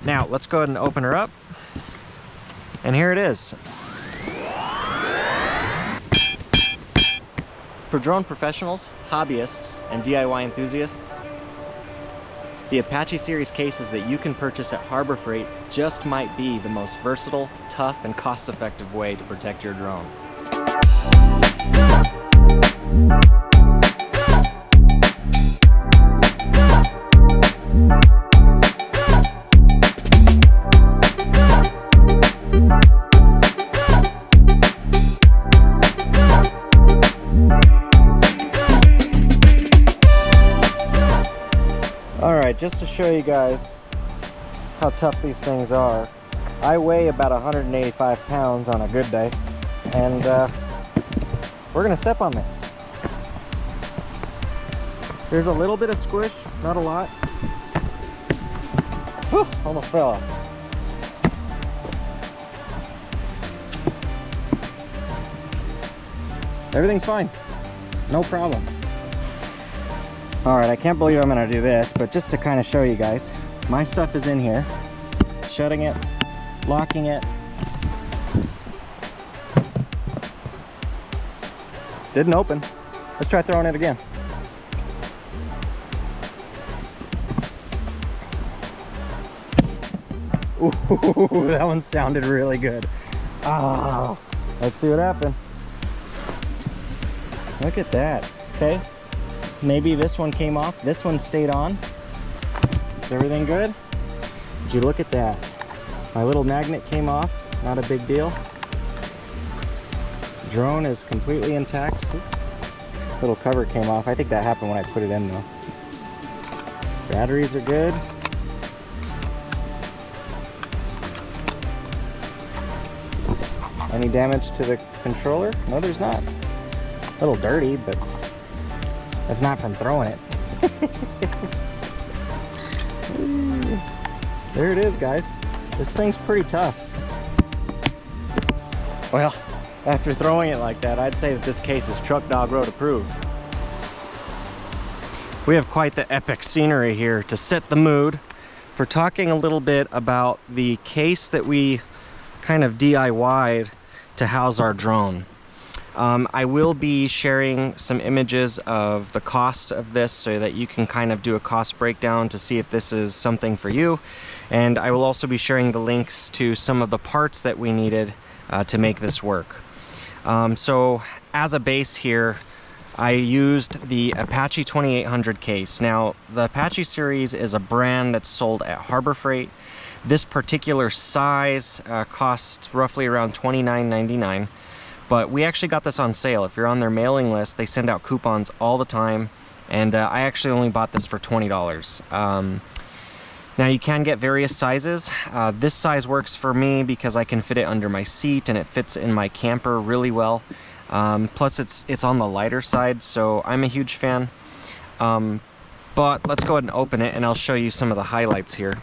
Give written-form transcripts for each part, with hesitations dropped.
Now let's go ahead and open her up. And here it is. For drone professionals, hobbyists, and DIY enthusiasts, the Apache series cases that you can purchase at Harbor Freight just might be the most versatile, tough, and cost-effective way to protect your drone. Just to show you guys how tough these things are, I weigh about 185 pounds on a good day, and we're gonna step on this. There's a little bit of squish, not a lot. Whew, almost fell off. Everything's fine, no problem. Alright, I can't believe I'm gonna do this, but just to kind of show you guys, my stuff is in here. Shutting it, locking it. Didn't open. Let's try throwing it again. Ooh, that one sounded really good. Ah, let's see what happened. Look at that. Okay. Maybe this one came off, this one stayed on. Is everything good? Would you look at that? My little magnet came off, not a big deal. Drone is completely intact. Oops. Little cover came off. I think that happened when I put it in though. Batteries are good. Any damage to the controller? No, there's not. A little dirty, but that's not from throwing it. There it is, guys. This thing's pretty tough. Well, after throwing it like that, I'd say that this case is Truck Dog Road approved. We have quite the epic scenery here to set the mood for talking a little bit about the case that we kind of DIY'd to house our drone. I will be sharing some images of the cost of this so that you can kind of do a cost breakdown to see if this is something for you. And I will also be sharing the links to some of the parts that we needed to make this work. So as a base here, I used the Apache 2800 case. Now, the Apache series is a brand that's sold at Harbor Freight. This particular size costs roughly around $29.99. But we actually got this on sale. If you're on their mailing list, they send out coupons all the time. And I actually only bought this for $20. Now you can get various sizes. This size works for me because I can fit it under my seat and it fits in my camper really well. Plus it's on the lighter side, so I'm a huge fan. But let's go ahead and open it and I'll show you some of the highlights here.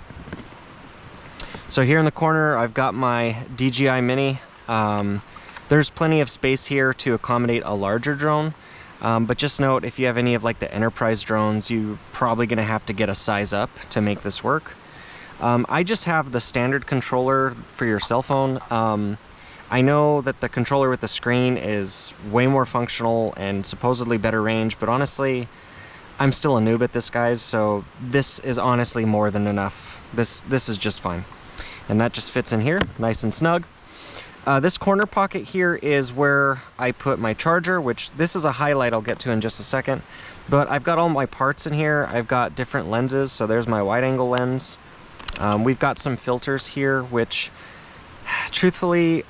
So here in the corner, I've got my DJI Mini. There's plenty of space here to accommodate a larger drone, but just note if you have any of like the enterprise drones, you're probably gonna have to get a size up to make this work. I just have the standard controller for your cell phone. I know that the controller with the screen is way more functional and supposedly better range, but honestly, I'm still a noob at this, guys, so this is honestly more than enough. This is just fine. And that just fits in here, nice and snug. This corner pocket here is where I put my charger, which this is a highlight I'll get to in just a second. But I've got all my parts in here. I've got different lenses, so there's my wide angle lens. We've got some filters here, which truthfully,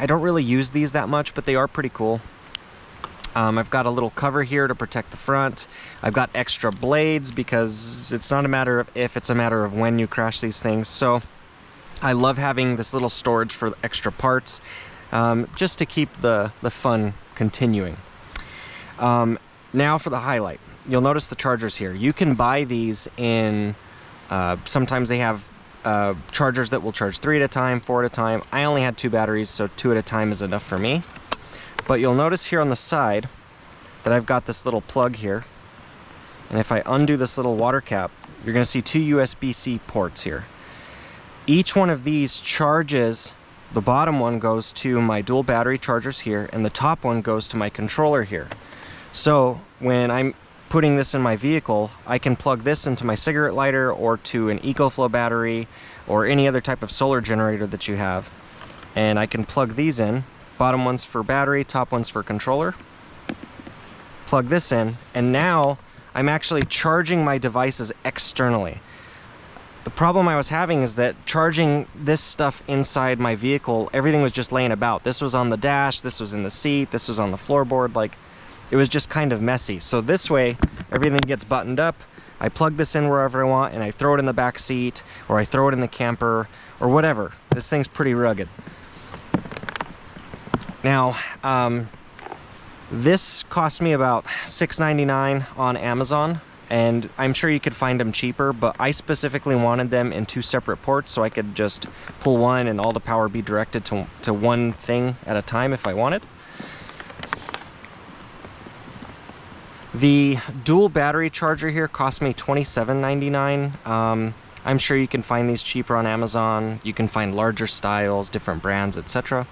I don't really use these that much, but they are pretty cool. I've got a little cover here to protect the front. I've got extra blades because it's not a matter of if, it's a matter of when you crash these things. So I love having this little storage for extra parts, just to keep the fun continuing. Now for the highlight. You'll notice the chargers here. You can buy these in, sometimes they have chargers that will charge 3 at a time, 4 at a time. I only had 2 batteries, so 2 at a time is enough for me. But you'll notice here on the side that I've got this little plug here. And if I undo this little water cap, you're going to see two USB-C ports here. Each one of these charges, the bottom one goes to my dual battery chargers here, and the top one goes to my controller here. So when I'm putting this in my vehicle, I can plug this into my cigarette lighter or to an EcoFlow battery or any other type of solar generator that you have. And I can plug these in. Bottom one's for battery, top one's for controller. Plug this in, and now I'm actually charging my devices externally. The problem I was having is that charging this stuff inside my vehicle, everything was just laying about. This was on the dash, this was in the seat, this was on the floorboard, like it was just kind of messy. So this way, everything gets buttoned up. I plug this in wherever I want and I throw it in the back seat, or I throw it in the camper, or whatever. This thing's pretty rugged. Now, this cost me about $6.99 on Amazon, and I'm sure you could find them cheaper, but I specifically wanted them in two separate ports so I could just pull one and all the power be directed to one thing at a time if I wanted. The dual battery charger here cost me $27.99. I'm sure you can find these cheaper on Amazon. You can find larger styles, different brands, etc.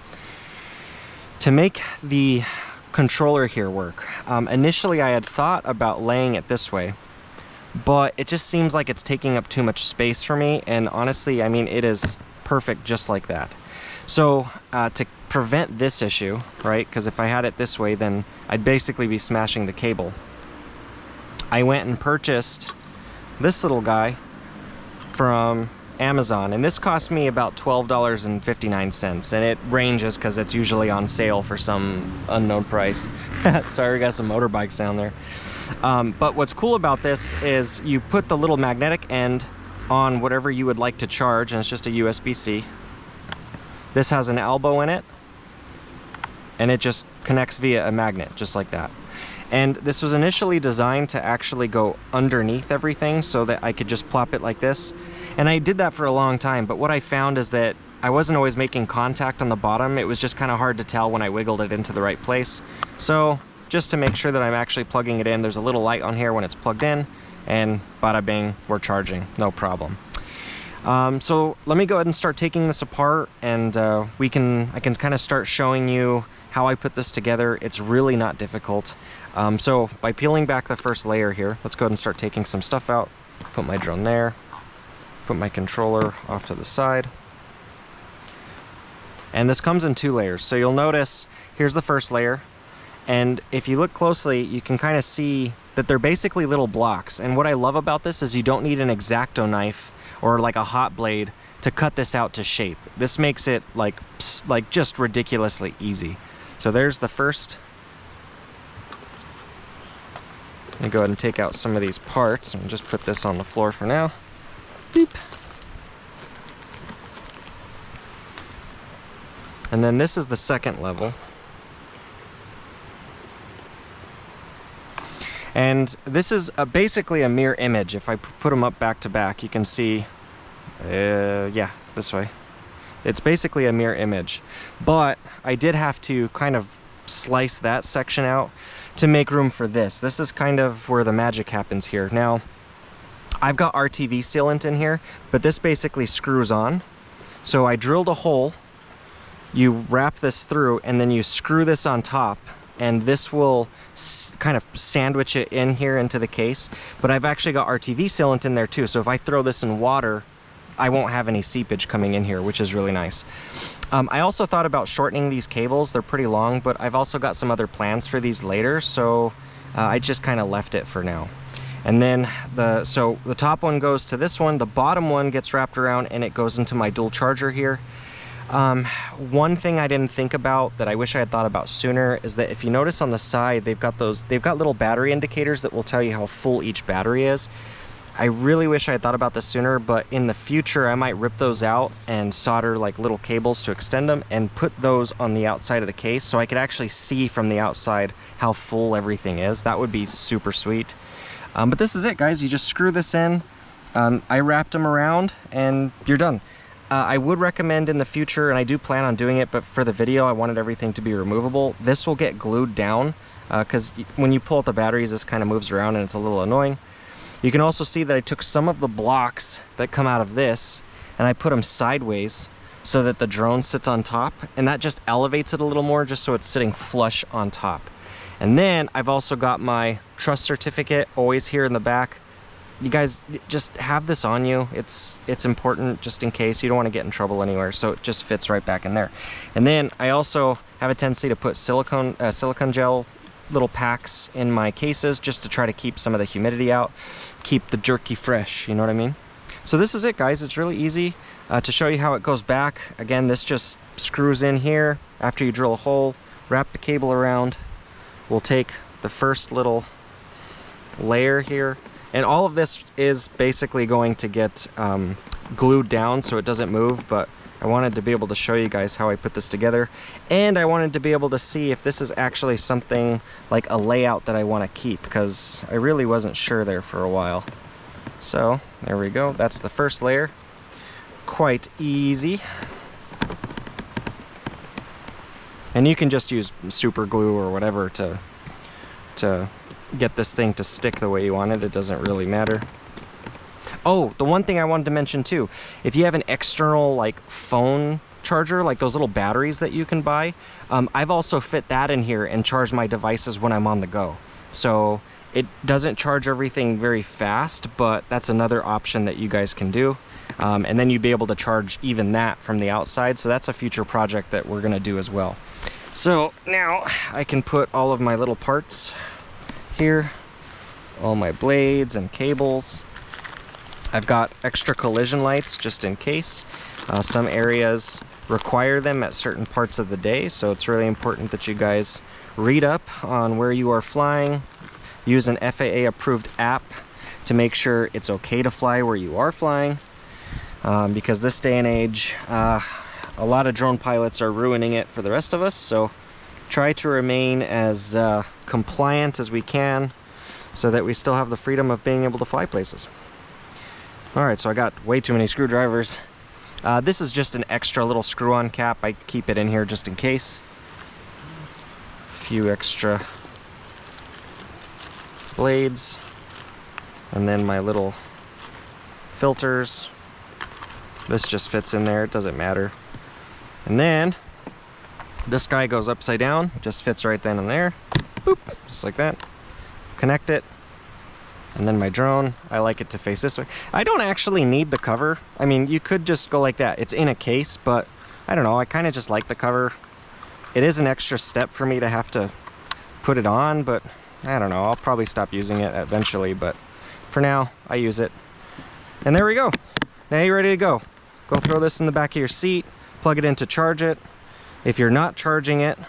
To make the controller here work, initially I had thought about laying it this way, but it just seems like it's taking up too much space for me, and honestly, I mean, it is perfect just like that. So to prevent this issue, right, because if I had it this way, then I'd basically be smashing the cable, I went and purchased this little guy from Amazon, and this cost me about $12.59, and it ranges because it's usually on sale for some unknown price. Sorry, we got some motorbikes down there. But what's cool about this is you put the little magnetic end on whatever you would like to charge, and it's just a USB-C. This has an elbow in it, and it just connects via a magnet, just like that. And this was initially designed to actually go underneath everything so that I could just plop it like this. And I did that for a long time, but what I found is that I wasn't always making contact on the bottom. It was just kind of hard to tell when I wiggled it into the right place. So just to make sure that I'm actually plugging it in, there's a little light on here when it's plugged in, and bada bing, we're charging, no problem. So let me go ahead and start taking this apart, and I can kind of start showing you how I put this together. It's really not difficult. So by peeling back the first layer here, let's go ahead and start taking some stuff out. Put my drone there, put my controller off to the side. And this comes in two layers. So you'll notice, here's the first layer. And if you look closely, you can kind of see that they're basically little blocks. And what I love about this is you don't need an X-Acto knife or like a hot blade to cut this out to shape. This makes it like just ridiculously easy. So there's the first. Let me go ahead and take out some of these parts and just put this on the floor for now. Beep. And then this is the second level. And this is basically a mirror image. If I put them up back to back, you can see, yeah, this way. It's basically a mirror image. But I did have to kind of slice that section out to make room for this. This is kind of where the magic happens here. Now, I've got RTV sealant in here, but this basically screws on. So I drilled a hole, you wrap this through, and then you screw this on top, and this will kind of sandwich it in here into the case. But I've actually got RTV sealant in there too, so if I throw this in water, I won't have any seepage coming in here, which is really nice. I also thought about shortening these cables. They're pretty long, but I've also got some other plans for these later, so I just kind of left it for now. And then so the top one goes to this one, the bottom one gets wrapped around and it goes into my dual charger here. One thing I didn't think about that I wish I had thought about sooner is that if you notice on the side, they've got little battery indicators that will tell you how full each battery is. I really wish I had thought about this sooner, but in the future I might rip those out and solder like little cables to extend them and put those on the outside of the case so I could actually see from the outside how full everything is. That would be super sweet. But this is it, guys. You just screw this in. I wrapped them around and you're done. I would recommend in the future, and I do plan on doing it, but for the video I wanted everything to be removable. This will get glued down because when you pull out the batteries, this kind of moves around and it's a little annoying. You can also see that I took some of the blocks that come out of this and I put them sideways so that the drone sits on top, and that just elevates it a little more just so it's sitting flush on top. And then I've also got my trust certificate always here in the back. You guys just have this on you. It's important just in case. You don't want to get in trouble anywhere, so it just fits right back in there. And then I also have a tendency to put silicone gel little packs in my cases just to try to keep some of the humidity out, keep the jerky fresh, you know what I mean? So this is it, guys. It's really easy to show you how it goes back. Again, this just screws in here after you drill a hole, wrap the cable around. We'll take the first little layer here, and all of this is basically going to get glued down so it doesn't move, but I wanted to be able to show you guys how I put this together, and I wanted to be able to see if this is actually something like a layout that I want to keep, because I really wasn't sure there for a while. So there we go. That's the first layer. Quite easy. And you can just use super glue or whatever to get this thing to stick the way you want it. It doesn't really matter. Oh, the one thing I wanted to mention too, if you have an external like phone charger, like those little batteries that you can buy, I've also fit that in here and charge my devices when I'm on the go. So it doesn't charge everything very fast, but that's another option that you guys can do. And then you'd be able to charge even that from the outside. So that's a future project that we're gonna do as well. So now I can put all of my little parts here, all my blades and cables. I've got extra collision lights just in case. Some areas require them at certain parts of the day, so it's really important that you guys read up on where you are flying. Use an FAA approved app to make sure it's okay to fly where you are flying, because this day and age, a lot of drone pilots are ruining it for the rest of us, so try to remain as compliant as we can so that we still have the freedom of being able to fly places. Alright, so I got way too many screwdrivers. This is just an extra little screw-on cap. I keep it in here just in case. A few extra blades. And then my little filters. This just fits in there, it doesn't matter. And then this guy goes upside down, just fits right then and there. Boop, just like that. Connect it. And then my drone, I like it to face this way. I don't actually need the cover. I mean, you could just go like that. It's in a case, but I don't know, I kind of just like the cover. It is an extra step for me to have to put it on, but I don't know, I'll probably stop using it eventually, but for now, I use it. And there we go. Now you're ready to go. Go throw this in the back of your seat, plug it in to charge it. If you're not charging it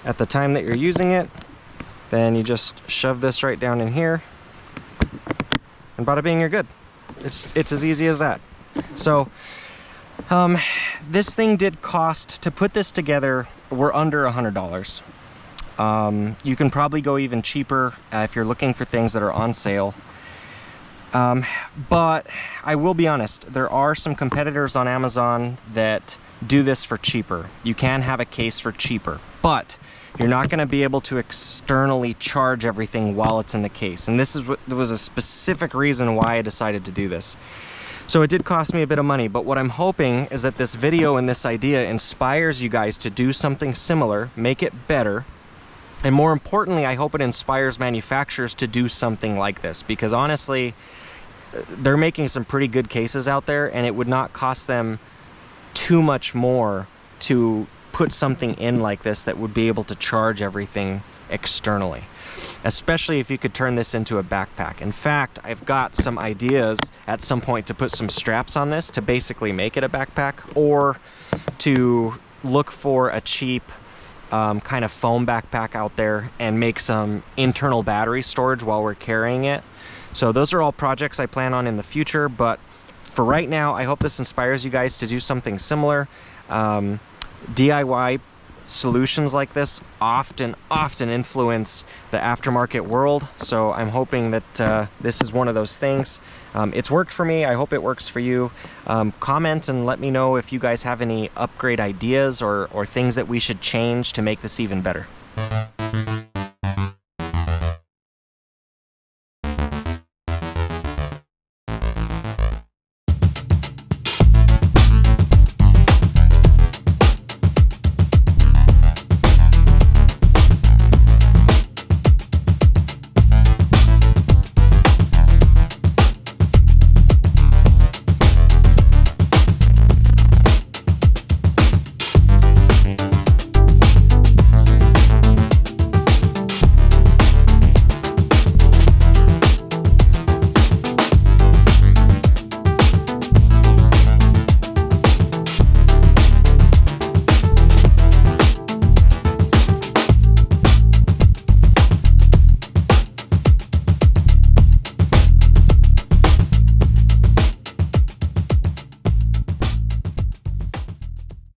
at the time that you're using it, then you just shove this right down in here, and bada bing, you're good. It's as easy as that. So this thing did cost, to put this together, we're under $100. You can probably go even cheaper if you're looking for things that are on sale. But I will be honest, there are some competitors on Amazon that do this for cheaper. You can have a case for cheaper, but you're not going to be able to externally charge everything while it's in the case. And this is what was a specific reason why I decided to do this. So it did cost me a bit of money, but what I'm hoping is that this video and this idea inspires you guys to do something similar, make it better, and more importantly, I hope it inspires manufacturers to do something like this, because honestly, they're making some pretty good cases out there, and it would not cost them too much more to put something in like this that would be able to charge everything externally, especially if you could turn this into a backpack. In fact, I've got some ideas at some point to put some straps on this to basically make it a backpack, or to look for a cheap kind of foam backpack out there and make some internal battery storage while we're carrying it. So those are all projects I plan on in the future, but for right now, I hope this inspires you guys to do something similar. DIY solutions like this often influence the aftermarket world, so I'm hoping that this is one of those things. It's worked for me. I hope it works for you. Comment and let me know if you guys have any upgrade ideas or things that we should change to make this even better.